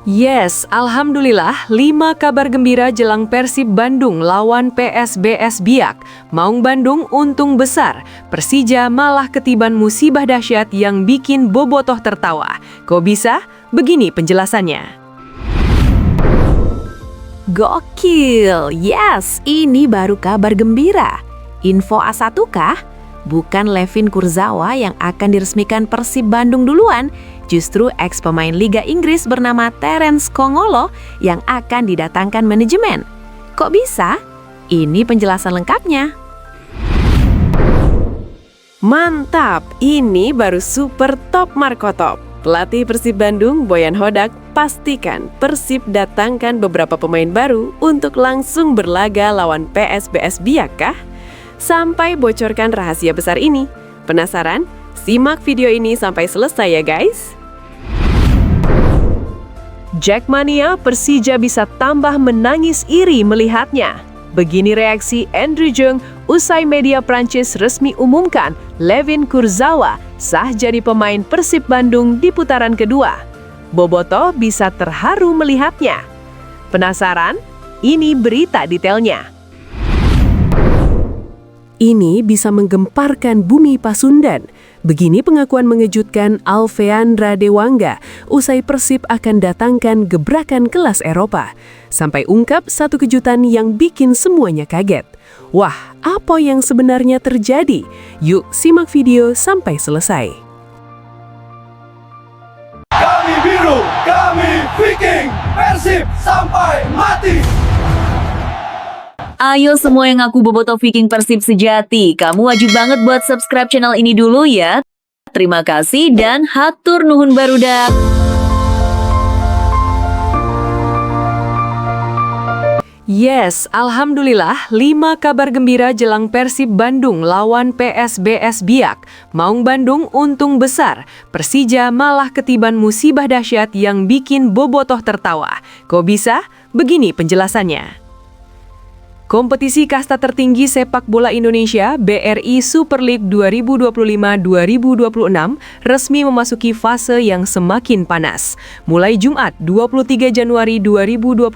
Yes, Alhamdulillah 5 kabar gembira jelang Persib Bandung lawan PSBS Biak. Maung Bandung untung besar, Persija malah ketiban musibah dahsyat yang bikin bobotoh tertawa. Kok bisa? Begini penjelasannya. Gokil, yes, ini baru kabar gembira. Info A1 kah? Bukan Levin Kurzawa yang akan diresmikan Persib Bandung duluan, justru ex-pemain Liga Inggris bernama Terence Kongolo yang akan didatangkan manajemen. Kok bisa? Ini penjelasan lengkapnya. Mantap, ini baru super top Marco Top. Pelatih Persib Bandung, Boyan Hodak, pastikan Persib datangkan beberapa pemain baru untuk langsung berlaga lawan PSBS Biak kah? Sampai bocorkan rahasia besar ini. Penasaran? Simak video ini sampai selesai ya guys. Jackmania, Persija bisa tambah menangis iri melihatnya. Begini reaksi Andrew Jung usai media Prancis resmi umumkan Levin Kurzawa sah jadi pemain Persib Bandung di putaran kedua. Bobotoh bisa terharu melihatnya. Penasaran? Ini berita detailnya. Ini bisa menggemparkan bumi Pasundan. Begini pengakuan mengejutkan Alveandra Dewangga usai Persib akan datangkan gebrakan kelas Eropa. Sampai ungkap satu kejutan yang bikin semuanya kaget. Wah, apa yang sebenarnya terjadi? Yuk simak video sampai selesai. Kami biru, kami Viking, Persib sampai mati. Ayo semua yang ngaku bobotoh Viking Persib sejati, kamu wajib banget buat subscribe channel ini dulu ya. Terima kasih dan hatur nuhun barudak. Yes, Alhamdulillah 5 kabar gembira jelang Persib Bandung lawan PSBS Biak. Maung Bandung untung besar, Persija malah ketiban musibah dahsyat yang bikin bobotoh tertawa. Kok bisa? Begini penjelasannya. Kompetisi kasta tertinggi sepak bola Indonesia BRI Super League 2025-2026 resmi memasuki fase yang semakin panas. Mulai Jumat 23 Januari 2026,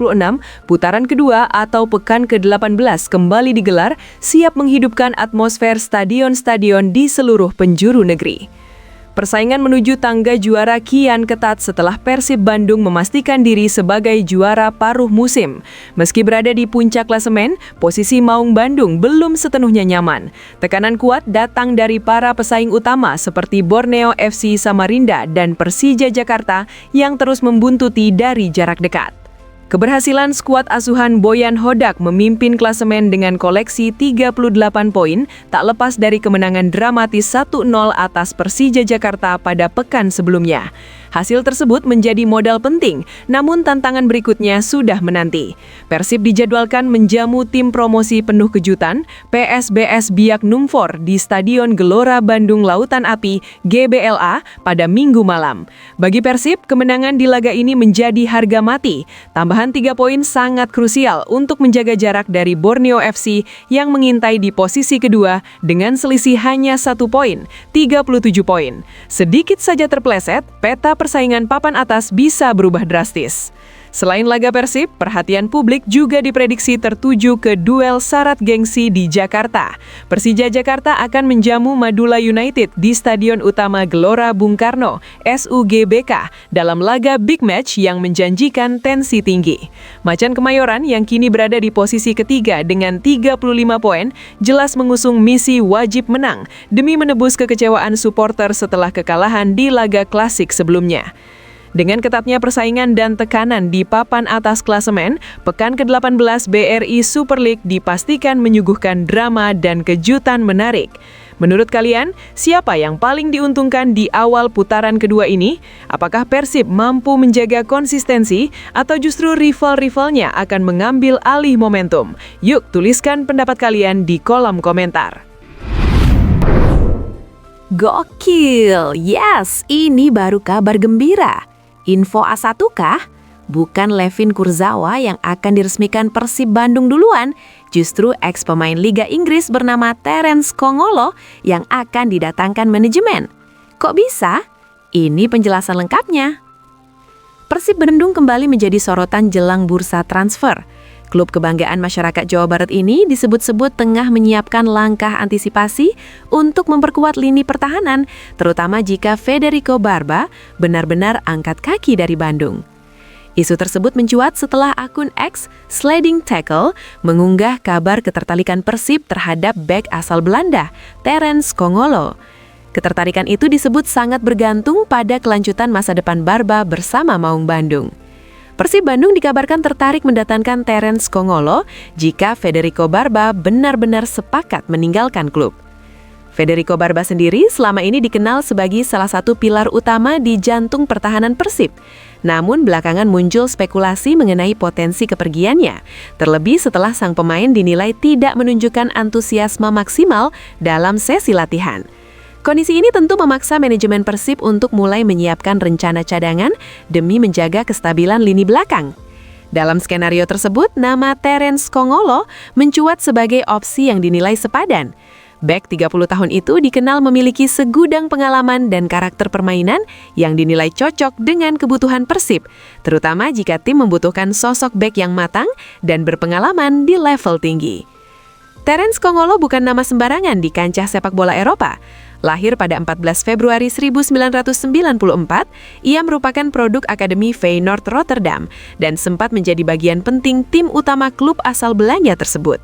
putaran kedua atau pekan ke-18 kembali digelar, siap menghidupkan atmosfer stadion-stadion di seluruh penjuru negeri. Persaingan menuju tangga juara kian ketat setelah Persib Bandung memastikan diri sebagai juara paruh musim. Meski berada di puncak klasemen, posisi Maung Bandung belum sepenuhnya nyaman. Tekanan kuat datang dari para pesaing utama seperti Borneo FC Samarinda dan Persija Jakarta yang terus membuntuti dari jarak dekat. Keberhasilan skuad asuhan Boyan Hodak memimpin klasemen dengan koleksi 38 poin tak lepas dari kemenangan dramatis 1-0 atas Persija Jakarta pada pekan sebelumnya. Hasil tersebut menjadi modal penting, namun tantangan berikutnya sudah menanti. Persib dijadwalkan menjamu tim promosi penuh kejutan PSBS Biak Numfor di Stadion Gelora Bandung Lautan Api GBLA pada Minggu malam. Bagi Persib, kemenangan di laga ini menjadi harga mati. Tambahan 3 poin sangat krusial untuk menjaga jarak dari Borneo FC yang mengintai di posisi kedua dengan selisih hanya 1 poin, 37 poin. Sedikit saja terpleset, peta persaingan papan atas bisa berubah drastis. Selain laga Persib, perhatian publik juga diprediksi tertuju ke duel syarat gengsi di Jakarta. Persija Jakarta akan menjamu Madura United di Stadion Utama Gelora Bung Karno, SUGBK, dalam laga big match yang menjanjikan tensi tinggi. Macan Kemayoran yang kini berada di posisi ketiga dengan 35 poin, jelas mengusung misi wajib menang demi menebus kekecewaan supporter setelah kekalahan di laga klasik sebelumnya. Dengan ketatnya persaingan dan tekanan di papan atas klasemen, pekan ke-18 BRI Super League dipastikan menyuguhkan drama dan kejutan menarik. Menurut kalian, siapa yang paling diuntungkan di awal putaran kedua ini? Apakah Persib mampu menjaga konsistensi atau justru rival-rivalnya akan mengambil alih momentum? Yuk tuliskan pendapat kalian di kolom komentar. Gokil, yes, ini baru kabar gembira. Info A1 kah? Bukan Levin Kurzawa yang akan diresmikan Persib Bandung duluan, justru ex-pemain Liga Inggris bernama Terence Kongolo yang akan didatangkan manajemen. Kok bisa? Ini penjelasan lengkapnya. Persib Bandung kembali menjadi sorotan jelang bursa transfer. Klub kebanggaan masyarakat Jawa Barat ini disebut-sebut tengah menyiapkan langkah antisipasi untuk memperkuat lini pertahanan, terutama jika Federico Barba benar-benar angkat kaki dari Bandung. Isu tersebut mencuat setelah akun X Sliding Tackle mengunggah kabar ketertarikan Persib terhadap bek asal Belanda, Terence Kongolo. Ketertarikan itu disebut sangat bergantung pada kelanjutan masa depan Barba bersama Maung Bandung. Persib Bandung dikabarkan tertarik mendatangkan Terence Kongolo jika Federico Barba benar-benar sepakat meninggalkan klub. Federico Barba sendiri selama ini dikenal sebagai salah satu pilar utama di jantung pertahanan Persib. Namun belakangan muncul spekulasi mengenai potensi kepergiannya, terlebih setelah sang pemain dinilai tidak menunjukkan antusiasme maksimal dalam sesi latihan. Kondisi ini tentu memaksa manajemen Persib untuk mulai menyiapkan rencana cadangan demi menjaga kestabilan lini belakang. Dalam skenario tersebut, nama Terence Kongolo mencuat sebagai opsi yang dinilai sepadan. Bek 30 tahun itu dikenal memiliki segudang pengalaman dan karakter permainan yang dinilai cocok dengan kebutuhan Persib, terutama jika tim membutuhkan sosok bek yang matang dan berpengalaman di level tinggi. Terence Kongolo bukan nama sembarangan di kancah sepak bola Eropa. Lahir pada 14 Februari 1994, ia merupakan produk Akademi Feyenoord Rotterdam dan sempat menjadi bagian penting tim utama klub asal Belanda tersebut.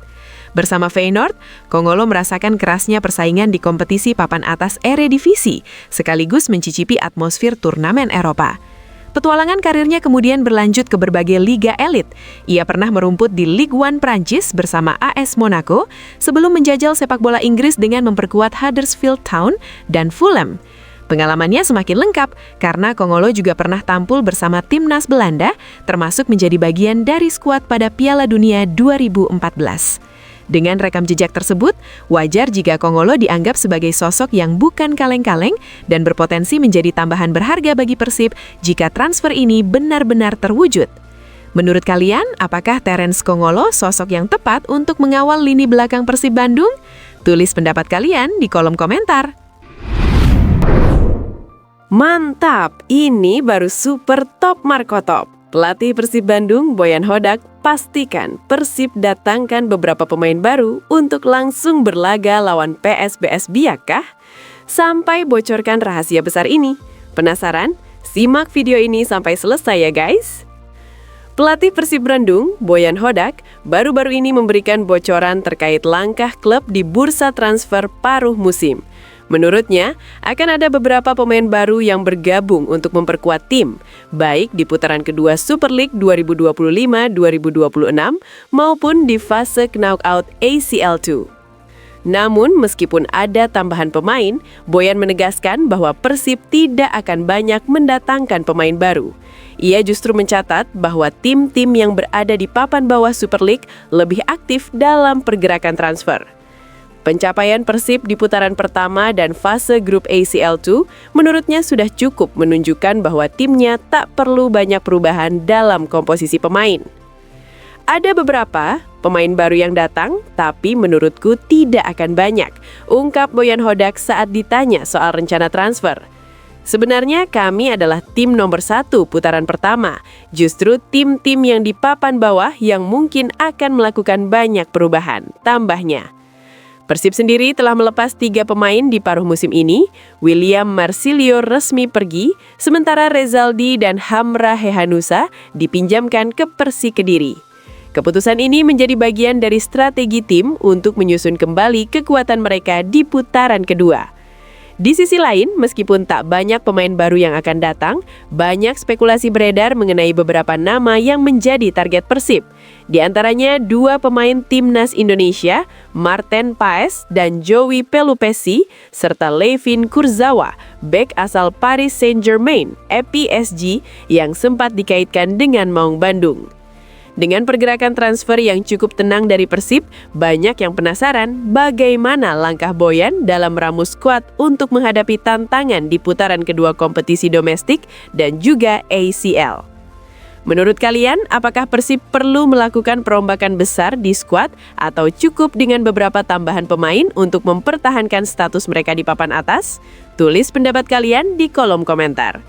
Bersama Feyenoord, Kongolo merasakan kerasnya persaingan di kompetisi papan atas Eredivisie, sekaligus mencicipi atmosfer turnamen Eropa. Petualangan karirnya kemudian berlanjut ke berbagai liga elit. Ia pernah merumput di Ligue 1 Prancis bersama AS Monaco sebelum menjajal sepak bola Inggris dengan memperkuat Huddersfield Town dan Fulham. Pengalamannya semakin lengkap karena Kongolo juga pernah tampil bersama timnas Belanda, termasuk menjadi bagian dari skuad pada Piala Dunia 2014. Dengan rekam jejak tersebut, wajar jika Kongolo dianggap sebagai sosok yang bukan kaleng-kaleng dan berpotensi menjadi tambahan berharga bagi Persib jika transfer ini benar-benar terwujud. Menurut kalian, apakah Terence Kongolo sosok yang tepat untuk mengawal lini belakang Persib Bandung? Tulis pendapat kalian di kolom komentar. Mantap, ini baru super top Marco Top. Pelatih Persib Bandung, Boyan Hodak, pastikan Persib datangkan beberapa pemain baru untuk langsung berlaga lawan PSBS Biak kah? Sampai bocorkan rahasia besar ini. Penasaran? Simak video ini sampai selesai ya guys! Pelatih Persib Bandung, Boyan Hodak, baru-baru ini memberikan bocoran terkait langkah klub di bursa transfer paruh musim. Menurutnya, akan ada beberapa pemain baru yang bergabung untuk memperkuat tim, baik di putaran kedua Super League 2025-2026 maupun di fase knockout ACL2. Namun, meskipun ada tambahan pemain, Boyan menegaskan bahwa Persib tidak akan banyak mendatangkan pemain baru. Ia justru mencatat bahwa tim-tim yang berada di papan bawah Super League lebih aktif dalam pergerakan transfer. Pencapaian Persib di putaran pertama dan fase grup ACL2 menurutnya sudah cukup menunjukkan bahwa timnya tak perlu banyak perubahan dalam komposisi pemain. Ada beberapa pemain baru yang datang, tapi menurutku tidak akan banyak, ungkap Boyan Hodak saat ditanya soal rencana transfer. Sebenarnya kami adalah tim nomor 1 putaran pertama, justru tim-tim yang di papan bawah yang mungkin akan melakukan banyak perubahan, tambahnya. Persib sendiri telah melepas 3 pemain di paruh musim ini. William Marsilio resmi pergi, sementara Rezaldi dan Hamra Hehanusa dipinjamkan ke Persi Kediri. Keputusan ini menjadi bagian dari strategi tim untuk menyusun kembali kekuatan mereka di putaran kedua. Di sisi lain, meskipun tak banyak pemain baru yang akan datang, banyak spekulasi beredar mengenai beberapa nama yang menjadi target Persib. Di antaranya 2 pemain timnas Indonesia, Marten Paes dan Joey Pelupesi, serta Levin Kurzawa, bek asal Paris Saint-Germain, PSG, yang sempat dikaitkan dengan Maung Bandung. Dengan pergerakan transfer yang cukup tenang dari Persib, banyak yang penasaran bagaimana langkah Boyan dalam meramu skuad untuk menghadapi tantangan di putaran kedua kompetisi domestik dan juga ACL. Menurut kalian, apakah Persib perlu melakukan perombakan besar di skuad atau cukup dengan beberapa tambahan pemain untuk mempertahankan status mereka di papan atas? Tulis pendapat kalian di kolom komentar.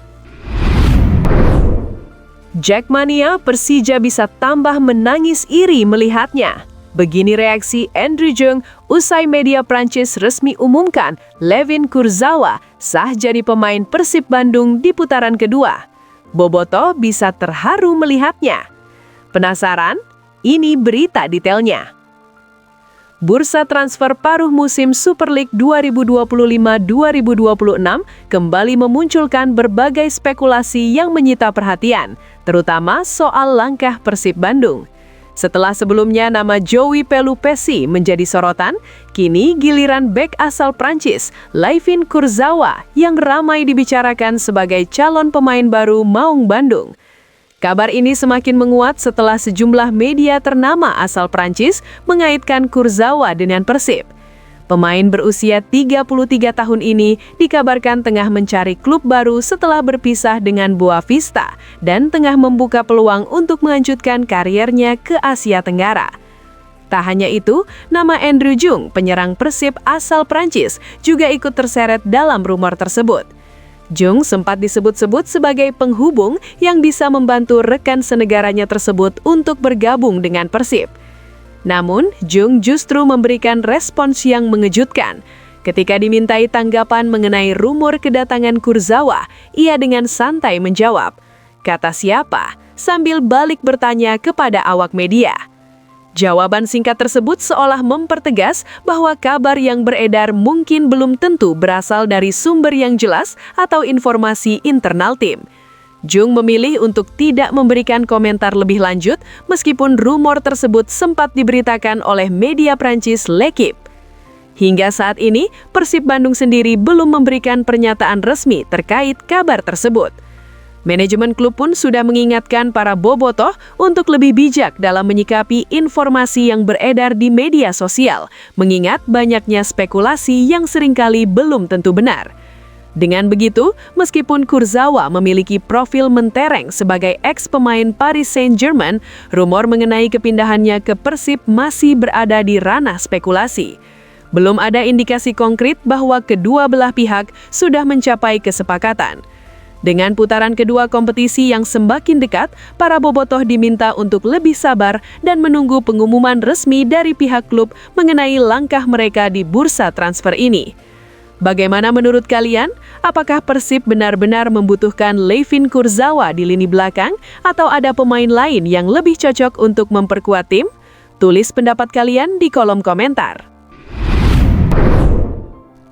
Jackmania, Persija bisa tambah menangis iri melihatnya. Begini reaksi Andrew Jung usai media Prancis resmi umumkan Layvin Kurzawa sah jadi pemain Persib Bandung di putaran kedua. Bobotoh bisa terharu melihatnya. Penasaran? Ini berita detailnya. Bursa transfer paruh musim Super League 2025-2026 kembali memunculkan berbagai spekulasi yang menyita perhatian, terutama soal langkah Persib Bandung. Setelah sebelumnya nama Joey Pelupesi menjadi sorotan, kini giliran bek asal Prancis, Layvin Kurzawa yang ramai dibicarakan sebagai calon pemain baru Maung Bandung. Kabar ini semakin menguat setelah sejumlah media ternama asal Prancis mengaitkan Kurzawa dengan Persib. Pemain berusia 33 tahun ini dikabarkan tengah mencari klub baru setelah berpisah dengan Boavista dan tengah membuka peluang untuk melanjutkan kariernya ke Asia Tenggara. Tak hanya itu, nama Andrew Jung, penyerang Persib asal Prancis, juga ikut terseret dalam rumor tersebut. Jung sempat disebut-sebut sebagai penghubung yang bisa membantu rekan senegaranya tersebut untuk bergabung dengan Persib. Namun, Jung justru memberikan respons yang mengejutkan. Ketika dimintai tanggapan mengenai rumor kedatangan Kurzawa, ia dengan santai menjawab, "Kata siapa?" sambil balik bertanya kepada awak media. Jawaban singkat tersebut seolah mempertegas bahwa kabar yang beredar mungkin belum tentu berasal dari sumber yang jelas atau informasi internal tim. Jung memilih untuk tidak memberikan komentar lebih lanjut meskipun rumor tersebut sempat diberitakan oleh media Prancis L'Équipe. Hingga saat ini, Persib Bandung sendiri belum memberikan pernyataan resmi terkait kabar tersebut. Manajemen klub pun sudah mengingatkan para bobotoh untuk lebih bijak dalam menyikapi informasi yang beredar di media sosial, mengingat banyaknya spekulasi yang seringkali belum tentu benar. Dengan begitu, meskipun Kurzawa memiliki profil mentereng sebagai ex-pemain Paris Saint-Germain, rumor mengenai kepindahannya ke Persib masih berada di ranah spekulasi. Belum ada indikasi konkret bahwa kedua belah pihak sudah mencapai kesepakatan. Dengan putaran kedua kompetisi yang semakin dekat, para bobotoh diminta untuk lebih sabar dan menunggu pengumuman resmi dari pihak klub mengenai langkah mereka di bursa transfer ini. Bagaimana menurut kalian? Apakah Persib benar-benar membutuhkan Layvin Kurzawa di lini belakang atau ada pemain lain yang lebih cocok untuk memperkuat tim? Tulis pendapat kalian di kolom komentar.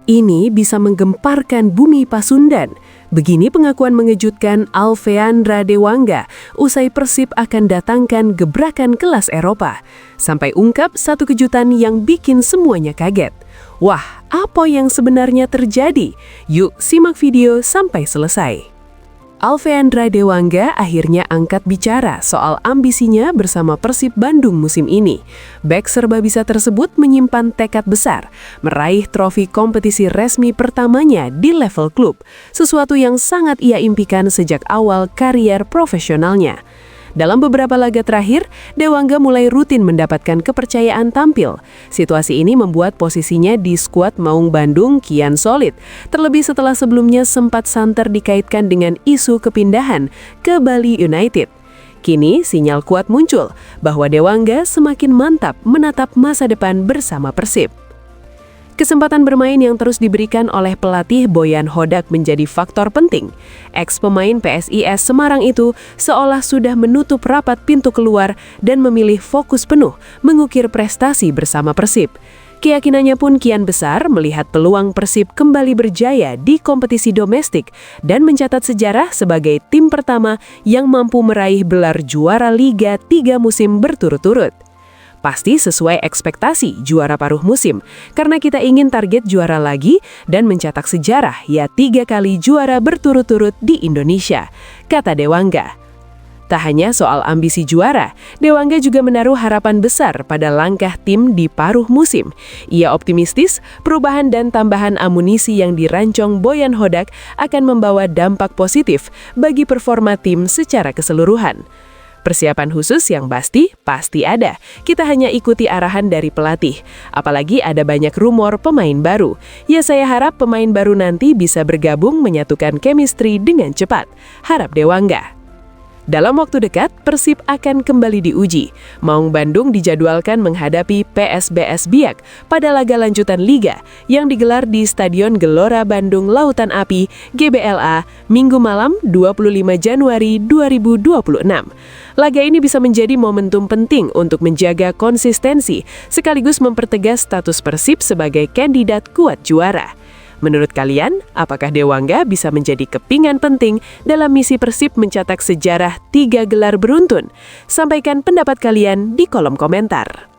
Ini bisa menggemparkan bumi Pasundan. Begini pengakuan mengejutkan Alfeandra Dewangga usai Persib akan datangkan gebrakan kelas Eropa. Sampai ungkap satu kejutan yang bikin semuanya kaget. Wah, apa yang sebenarnya terjadi? Yuk simak video sampai selesai. Alfeandra Dewangga akhirnya angkat bicara soal ambisinya bersama Persib Bandung musim ini. Bek serbabisa tersebut menyimpan tekad besar, meraih trofi kompetisi resmi pertamanya di level klub, sesuatu yang sangat ia impikan sejak awal karier profesionalnya. Dalam beberapa laga terakhir, Dewangga mulai rutin mendapatkan kepercayaan tampil. Situasi ini membuat posisinya di skuad Maung Bandung kian solid, terlebih setelah sebelumnya sempat santer dikaitkan dengan isu kepindahan ke Bali United. Kini sinyal kuat muncul bahwa Dewangga semakin mantap menatap masa depan bersama Persib. Kesempatan bermain yang terus diberikan oleh pelatih Boyan Hodak menjadi faktor penting. Ex-pemain PSIS Semarang itu seolah sudah menutup rapat pintu keluar dan memilih fokus penuh mengukir prestasi bersama Persib. Keyakinannya pun kian besar melihat peluang Persib kembali berjaya di kompetisi domestik dan mencatat sejarah sebagai tim pertama yang mampu meraih gelar juara Liga 3 musim berturut-turut. Pasti sesuai ekspektasi juara paruh musim, karena kita ingin target juara lagi dan mencetak sejarah ya 3 kali juara berturut-turut di Indonesia, kata Dewangga. Tak hanya soal ambisi juara, Dewangga juga menaruh harapan besar pada langkah tim di paruh musim. Ia optimistis perubahan dan tambahan amunisi yang dirancang Boyan Hodak akan membawa dampak positif bagi performa tim secara keseluruhan. Persiapan khusus yang pasti ada. Kita hanya ikuti arahan dari pelatih. Apalagi ada banyak rumor pemain baru. Ya saya harap pemain baru nanti bisa bergabung menyatukan chemistry dengan cepat. Harap Dewangga. Dalam waktu dekat, Persib akan kembali diuji. Maung Bandung dijadwalkan menghadapi PSBS Biak pada laga lanjutan Liga yang digelar di Stadion Gelora Bandung Lautan Api GBLA Minggu malam 25 Januari 2026. Laga ini bisa menjadi momentum penting untuk menjaga konsistensi sekaligus mempertegas status Persib sebagai kandidat kuat juara. Menurut kalian, apakah Dewangga bisa menjadi kepingan penting dalam misi Persib mencetak sejarah 3 gelar beruntun? Sampaikan pendapat kalian di kolom komentar.